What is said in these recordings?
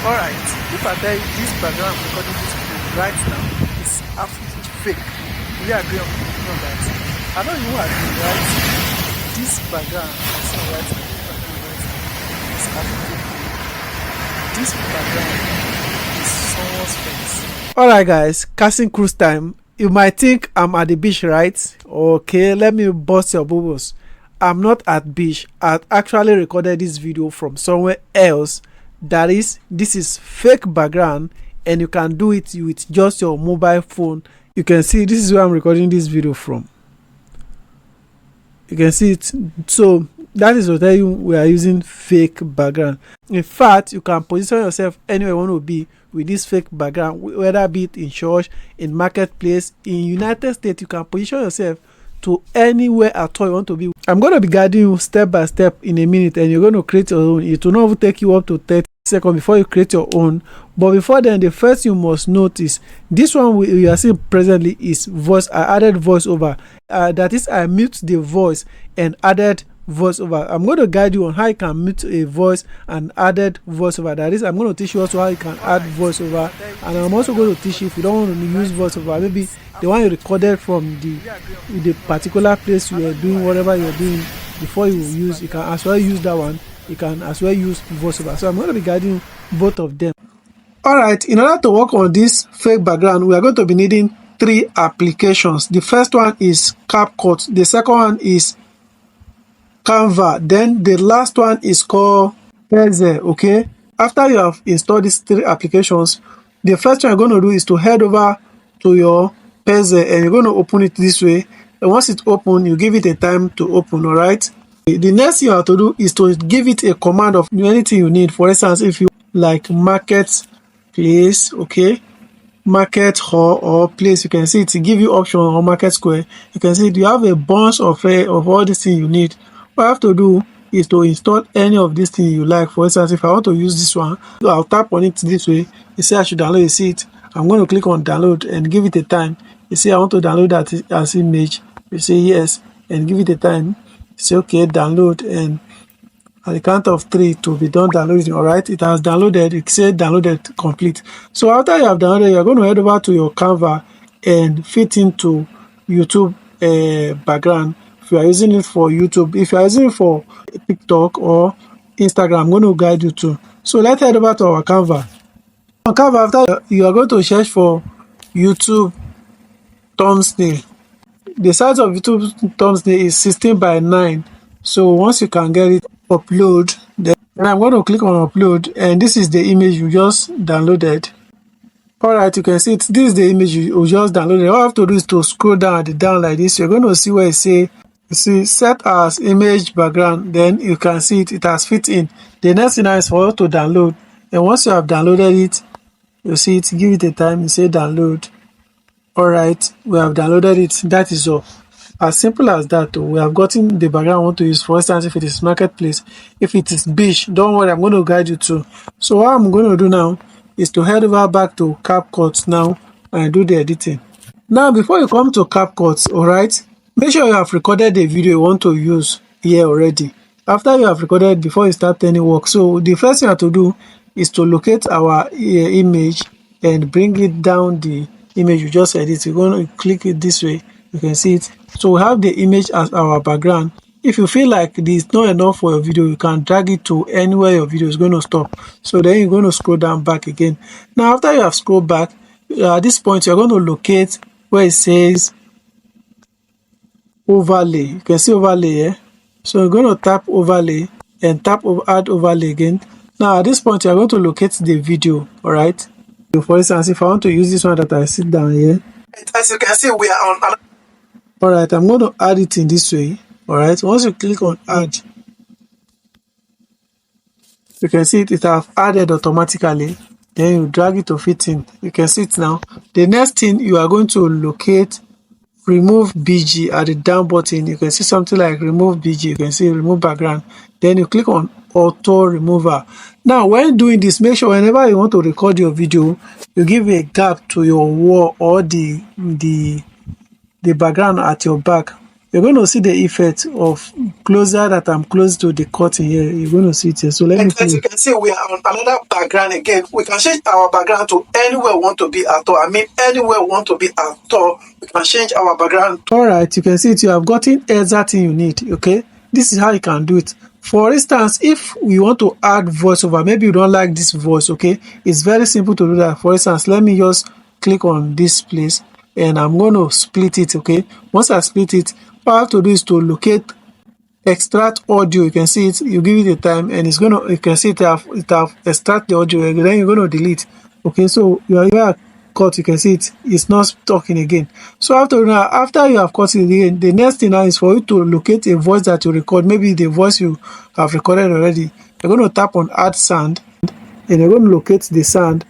Alright, if I tell you this background I'm recording this video right now is absolutely fake, will you agree on that? I know you agree, right? This background I'm seeing right now, is absolutely fake. This background is someone's face. Alright guys, casting cruise time. You might think I'm at the beach, right? Okay, let me bust your bubbles. I'm not at beach. I actually recorded this video from somewhere else. That is, this is fake background, and you can do it with just your mobile phone. You can see this is where I'm recording this video from. You can see it. So that is to tell you we are using fake background. In fact, you can position yourself anywhere you want to be with this fake background, whether be it in church, in marketplace, in United States. You can position yourself to anywhere at all you want to be. I'm going to be guiding you step by step in a minute, and you're going to create your own. It will not even take you up to 30 seconds before you create your own. But before then, the first you must notice, this one we are seeing presently is voice. I added voiceover. That is, I mute the voice and added voiceover. I'm going to guide you on how you can mute a voice and added voiceover. That is, I'm going to teach you also how you can add voiceover, and I'm also going to teach you if you don't want to use voiceover, maybe the one you recorded from the particular place you are doing whatever you're doing before you use, you can as well use that one. You can as well use voiceover. So I'm going to be guiding both of them. Alright, in order to work on this fake background, we are going to be needing 3 applications. The first one is CapCut, the second one is Canva, then the last one is called Peze. Okay, after you have installed these 3 applications, the first thing you're going to do is to head over to your Peze, and you're going to open it this way. And once it's open, you give it a time to open. All right, the next thing you have to do is to give it a command of anything you need. For instance, if you like marketplace, okay, market hall or place, you can see it give you option on market square. You can see you have a bunch of all these things you need. What I have to do is to install any of these things you like. For instance, if I want to use this one, I'll tap on it this way. You see I should download, you see it. I'm going to click on download and give it a time. You see I want to download that as image. You say yes and give it a time. You say okay, download, and at the count of 3 to be done downloading. All right, it has downloaded. It said downloaded complete. So after you have downloaded, you're going to head over to your Canva and fit into YouTube background. If you are using it for YouTube, if you are using it for TikTok or Instagram, I'm going to guide you too. So let's head over to our Canva. On Canva, after you are going to search for YouTube thumbnail. The size of YouTube thumbnail is 16 by 9. So once you can get it, upload. Then I'm going to click on upload, and this is the image you just downloaded. Alright, you can see it. This is the image you just downloaded. All you have to do is to scroll down like this. You're going to see where it say, you see set as image background. Then you can see it has fit in. The next thing is for you to download, and once you have downloaded it, you see it, give it a time, you say download. Alright, we have downloaded it. That is all. As simple as that. We have gotten the background I want to use. For instance, if it is marketplace, if it is beach, don't worry, I'm going to guide you too. So what I'm going to do now is to head over back to CapCut now and do the editing. Now before you come to CapCut, alright, make sure you have recorded the video you want to use here already. After you have recorded, before you start any work, so the first thing you have to do is to locate our image and bring it down the image you just edited. You're going to click it this way. You can see it. So we have the image as our background. If you feel like this is not enough for your video, you can drag it to anywhere your video is going to stop. So then you're going to scroll down back again. Now after you have scrolled back, at this point you're going to locate where it says overlay. You can see overlay here. So you're going to tap overlay and tap add overlay again. Now at this point you're going to locate the video. All right. So for instance, if I want to use this one that I sit down here, as you can see, we are on. Alright, I'm going to add it in this way. Alright, once you click on add, you can see it has added automatically. Then you drag it to fit in. You can see it now. The next thing, you are going to locate remove BG at the down button. You can see something like remove BG. You can see remove background. Then you click on auto remover. Now when doing this, make sure whenever you want to record your video, you give a gap to your wall or the background at your back. you're going to see the effect of closer that I'm close to the curtain here. You're going to see it here. So let me As you can see, we are on another background again. We can change our background to anywhere we want to be at all. I mean, anywhere we want to be at all, we can change our background. All right, you can see it. You have gotten everything you need. Okay, this is how you can do it. For instance, if we want to add voiceover, maybe you don't like this voice. Okay, it's very simple to do that. For instance, let me just click on this place and I'm going to split it. Okay, once I split it, all I have to do is to locate extract audio. You can see it, you give it a time and it's gonna, you can see it have extract the audio, and then you're going to delete. Okay, so you are cut, you can see it's not talking again. So after you have cut it again, the next thing now is for you to locate a voice that you record, maybe the voice you have recorded already. You're going to tap on add sound and you're going to locate the sound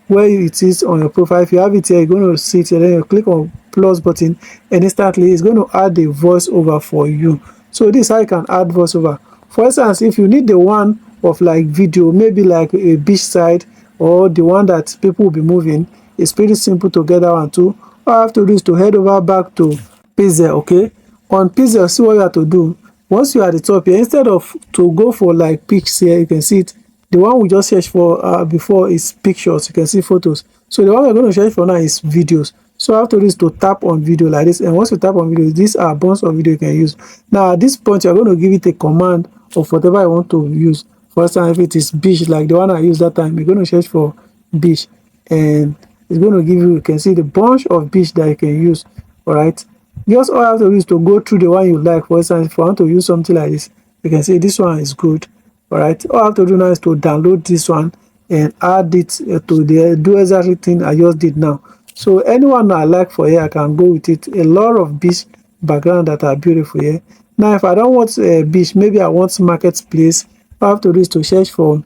where it is on your profile. If you have it here, you're going to see it, and then you click on plus button and instantly it's going to add the voiceover for you. So this is how you can add voiceover. For instance, if you need the one of like video, maybe like a beach side or the one that people will be moving, it's pretty simple to get that one too. All I have to do is to head over back to Pixel. Okay, on Pixel, see what you have to do. Once you are at the top here, instead of to go for like pics here, you can see it, the one we just searched for before is pictures. You can see photos. So the one we're going to search for now is videos. So after this, to tap on video like this, and once you tap on video, these are bunch of video you can use. Now at this point, you're going to give it a command of whatever you want to use. For instance, if it is beach like the one I used that time, you're going to search for beach and it's going to give you, you can see the bunch of beach that you can use. All right, just all I have to do is to go through the one you like. For instance, if I want to use something like this, you can see this one is good. All right, all I have to do now is to download this one and add it to the do exactly thing I just did now. So anyone I like for here, I can go with it. A lot of beach background that are beautiful here. Now if I don't want a beach, maybe I want marketplace, all I have to do is to search for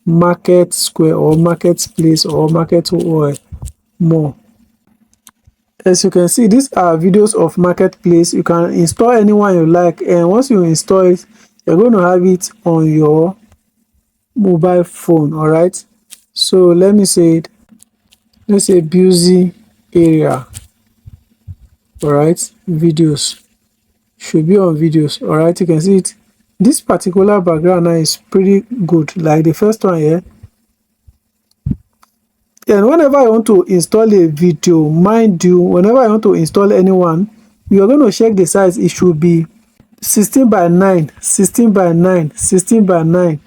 market square or marketplace or market or more. As you can see, these are videos of marketplace. You can install anyone you like, and once you install it, you're going to have it on your mobile phone. All right, so let me say it, let's say busy area. All right, videos should be on videos. All right, you can see it. This particular background now is pretty good, like the first one here. And whenever I want to install a video, mind you, whenever I want to install anyone, you are going to check the size. It should be 16 by 9, 16 by 9, 16 by 9.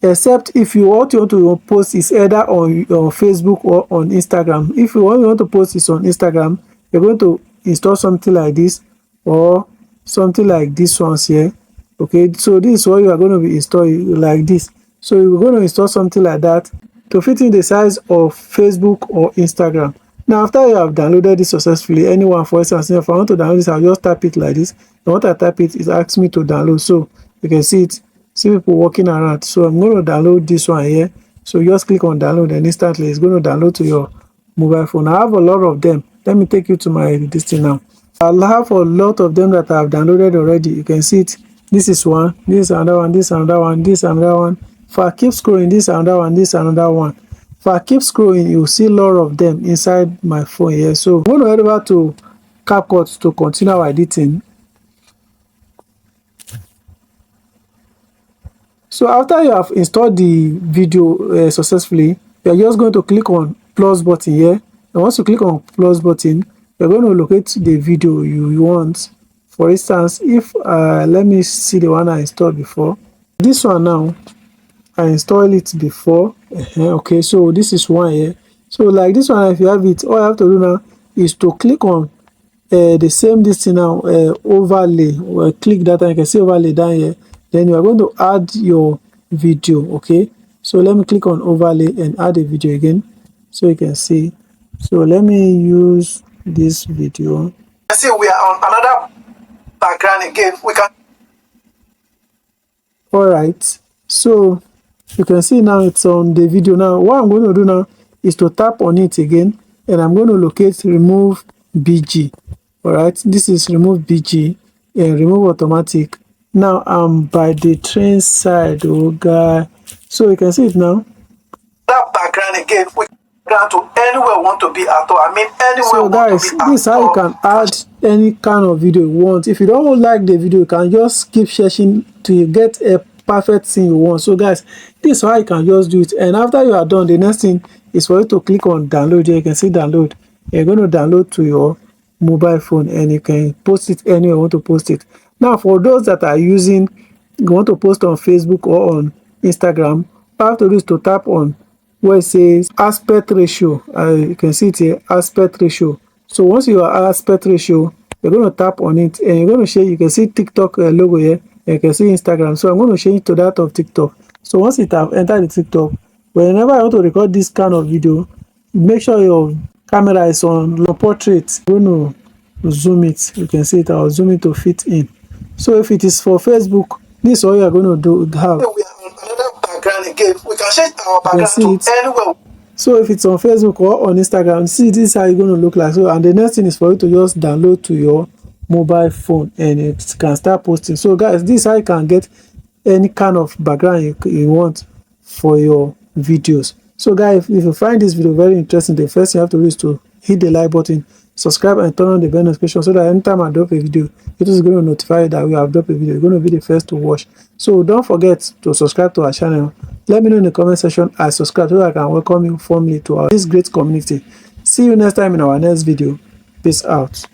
Except if you want to post is either on Facebook or on Instagram. If you want to post this on Instagram, you're going to install something like this or something like this ones here. Okay, so this is what you are going to be installing like this. So you're going to install something like that to fit in the size of Facebook or Instagram. Now after you have downloaded this successfully, anyone, for instance, if I want to download this, I'll just tap it like this, and once I tap it, it asks me to download. So you can see it, see people walking around. So I'm going to download this one here. So you just click on download and instantly it's going to download to your mobile phone. I have a lot of them. Let me take you to my this thing now. I'll have a lot of them that I've downloaded already. You can see it. This is one, this is another one, this is another one, this is another one. If I keep scrolling, this is another one, this is another one. If I keep scrolling, you'll see a lot of them inside my phone here. So I'm going to head over to CapCut to continue our editing. So after you have installed the video successfully, you're just going to click on plus button here. And once you click on plus button, you're going to locate the video you want. For instance, if let me see the one I installed before. This one now, I installed it before. Okay, so this is one here. So like this one, if you have it, all I have to do now is to click on the same this thing now, overlay. Well, click that and you can see overlay down here. Then you are going to add your video. Okay, so let me click on overlay and add a video again so you can see. So let me use this video. See, we are on another background again. We can. All right, so you can see now it's on the video. Now what I'm going to do now is to tap on it again, and I'm going to locate remove BG. All right, this is remove BG and remove automatic. Now I'm by the train side, oh guy. So you can see it now. That background again, we can to anywhere we want to be at all. I mean, anywhere. So guys, this is how you can add any kind of video you want. If you don't like the video, you can just keep searching till you get a perfect thing you want. So guys, this is how you can just do it. And after you are done, the next thing is for you to click on download. Here you can see download. You're going to download to your mobile phone and you can post it anywhere you want to post it. Now for those that are using, you want to post on Facebook or on Instagram, all you have to do is to tap on where it says aspect ratio. You can see it here, aspect ratio. So once you are aspect ratio, you're going to tap on it and you're going to change. You can see TikTok logo here, and you can see Instagram. So I'm going to change to that of TikTok. So once it have entered the TikTok, whenever I want to record this kind of video, make sure your camera is on low portrait. I'm going to zoom it. You can see it. I'll zoom it to fit in. So if it is for Facebook, this is all you're going to do. Have. We are on another background again. We can change our You can background see to it. anywhere. So if it's on Facebook or on Instagram, see this is how it's going to look like. So and the next thing is for you to just download to your mobile phone and it can start posting. So guys, this is how you can get any kind of background you want for your videos. So guys, if you find this video very interesting, the first thing you have to do is to hit the like button, subscribe and turn on the bell notification so that anytime I drop a video, it is going to notify you that we have dropped a video. You're going to be the first to watch. So don't forget to subscribe to our channel. Let me know in the comment section I subscribe so that I can welcome you formally to this great community. See you next time in our next video. Peace out.